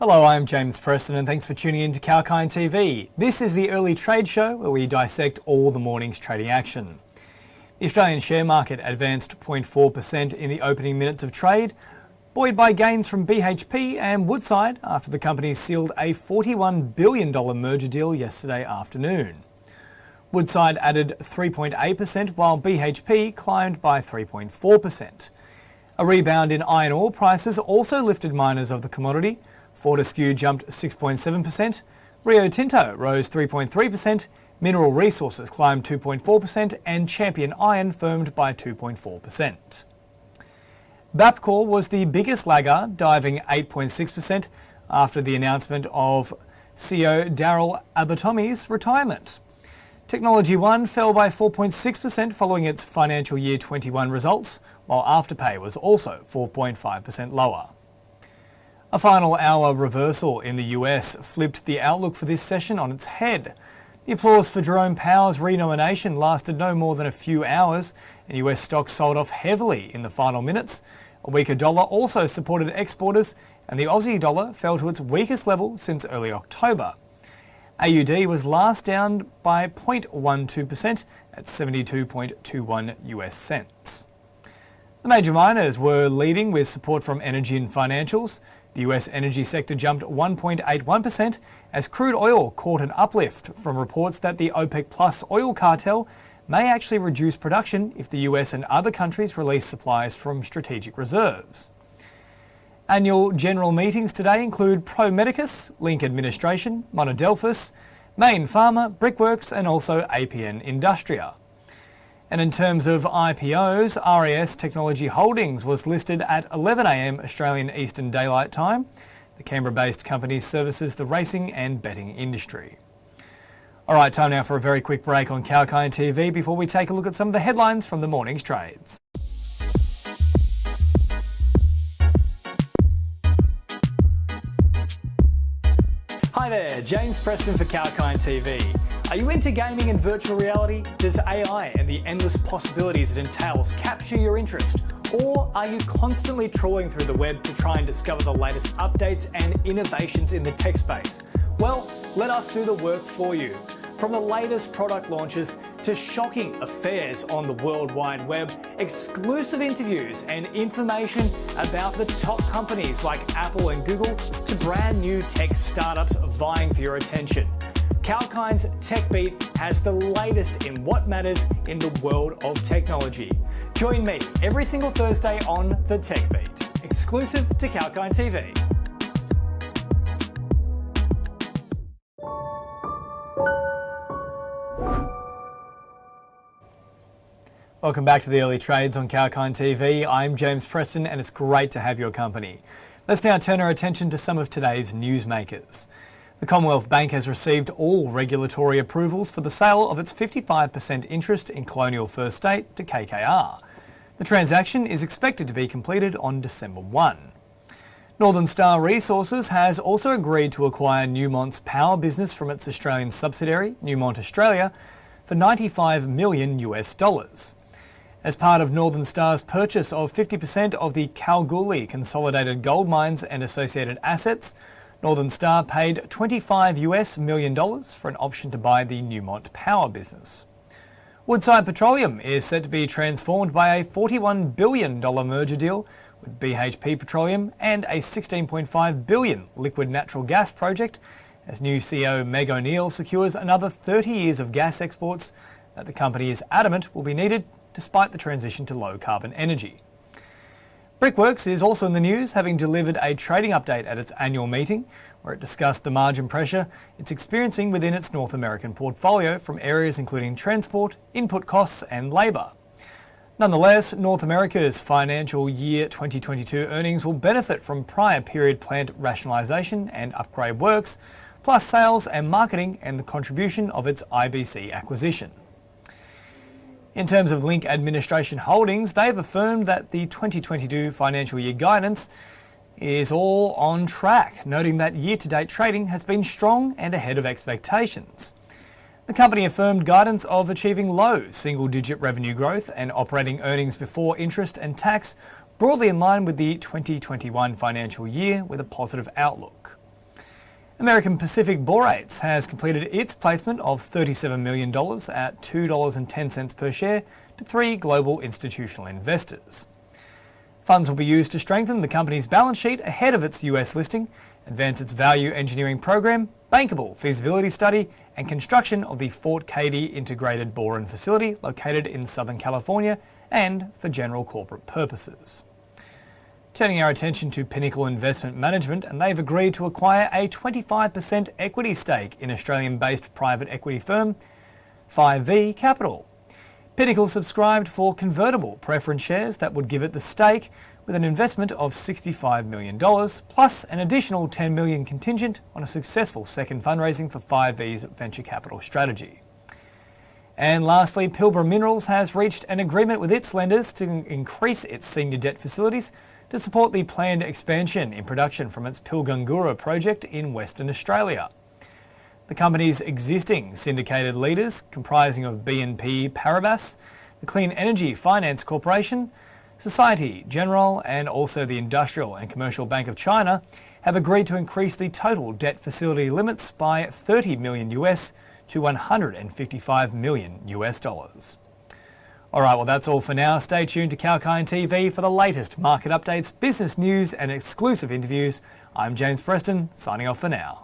Hello, I'm James Preston and thanks for tuning in to Kalkine TV. This is the early trade show where we dissect all the morning's trading action. The Australian share market advanced 0.4% in the opening minutes of trade, buoyed by gains from BHP and Woodside after the companies sealed a $41 billion merger deal yesterday afternoon. Woodside added 3.8% while BHP climbed by 3.4%. A rebound in iron ore prices also lifted miners of the commodity. Fortescue jumped 6.7%, Rio Tinto rose 3.3%, Mineral Resources climbed 2.4% and Champion Iron firmed by 2.4%. Bapcor was the biggest laggard, diving 8.6% after the announcement of CEO Daryl Abatomi's retirement. TechnologyOne fell by 4.6% following its financial year 21 results, while Afterpay was also 4.5% lower. A final hour reversal in the US flipped the outlook for this session on its head. The applause for Jerome Powell's renomination lasted no more than a few hours, and US stocks sold off heavily in the final minutes. A weaker dollar also supported exporters, and the Aussie dollar fell to its weakest level since early October. AUD was last down by 0.12% at 72.21 US cents. The major miners were leading with support from energy and financials. The US energy sector jumped 1.81% as crude oil caught an uplift from reports that the OPEC Plus oil cartel may actually reduce production if the US and other countries release supplies from strategic reserves. Annual general meetings today include Pro Medicus, Link Administration, Monadelphous, Main Pharma, Brickworks and also APN Industria. And in terms of IPOs, RAS Technology Holdings was listed at 11 a.m. Australian Eastern Daylight Time. The Canberra-based company services the racing and betting industry. All right, time now for a very quick break on Kalkine TV before we take a look at some of the headlines from the morning's trades. Hi there, James Preston for Kalkine TV. Are you into gaming and virtual reality? Does AI and the endless possibilities it entails capture your interest? Or are you constantly trawling through the web to try and discover the latest updates and innovations in the tech space? Well, let us do the work for you. From the latest product launches to shocking affairs on the World Wide Web, exclusive interviews and information about the top companies like Apple and Google to brand new tech startups vying for your attention. Kalkine's Tech Beat has the latest in what matters in the world of technology. Join me every single Thursday on the Tech Beat, exclusive to Kalkine TV. Welcome back to the early trades on Kalkine TV. I'm James Preston and it's great to have your company. Let's now turn our attention to some of today's newsmakers. The Commonwealth Bank has received all regulatory approvals for the sale of its 55% interest in Colonial First State to KKR. The transaction is expected to be completed on December 1. Northern Star Resources has also agreed to acquire Newmont's power business from its Australian subsidiary, Newmont Australia, for $95 million. As part of Northern Star's purchase of 50% of the Kalgoorlie Consolidated Gold Mines and associated assets, Northern Star paid $25 million for an option to buy the Newmont power business. Woodside Petroleum is set to be transformed by a $41 billion merger deal with BHP Petroleum and a $16.5 billion liquid natural gas project as new CEO Meg O'Neill secures another 30 years of gas exports that the company is adamant will be needed despite the transition to low carbon energy. Brickworks is also in the news, having delivered a trading update at its annual meeting where it discussed the margin pressure it's experiencing within its North American portfolio from areas including transport, input costs and labour. Nonetheless, North America's financial year 2022 earnings will benefit from prior period plant rationalisation and upgrade works, plus sales and marketing and the contribution of its IBC acquisition. In terms of Link Administration Holdings, they've affirmed that the 2022 financial year guidance is all on track, noting that year-to-date trading has been strong and ahead of expectations. The company affirmed guidance of achieving low single-digit revenue growth and operating earnings before interest and tax broadly in line with the 2021 financial year with a positive outlook. American Pacific Borates has completed its placement of $37 million at $2.10 per share to 3 global institutional investors. Funds will be used to strengthen the company's balance sheet ahead of its US listing, advance its value engineering program, bankable feasibility study, and construction of the Fort Cady integrated boron facility located in Southern California, and for general corporate purposes. Turning our attention to Pinnacle Investment Management, and they've agreed to acquire a 25% equity stake in Australian-based private equity firm 5V Capital. Pinnacle subscribed for convertible preference shares that would give it the stake, with an investment of $65 million, plus an additional $10 million contingent on a successful second fundraising for 5V's venture capital strategy. And lastly, Pilbara Minerals has reached an agreement with its lenders to increase its senior debt facilities to support the planned expansion in production from its Pilgangoora project in Western Australia. The company's existing syndicated leaders, comprising of BNP Paribas, the Clean Energy Finance Corporation, Societe Generale, and also the Industrial and Commercial Bank of China, have agreed to increase the total debt facility limits by $30 million US to $155 million US dollars. Alright, well that's all for now. Stay tuned to Kalkine TV for the latest market updates, business news and exclusive interviews. I'm James Preston, signing off for now.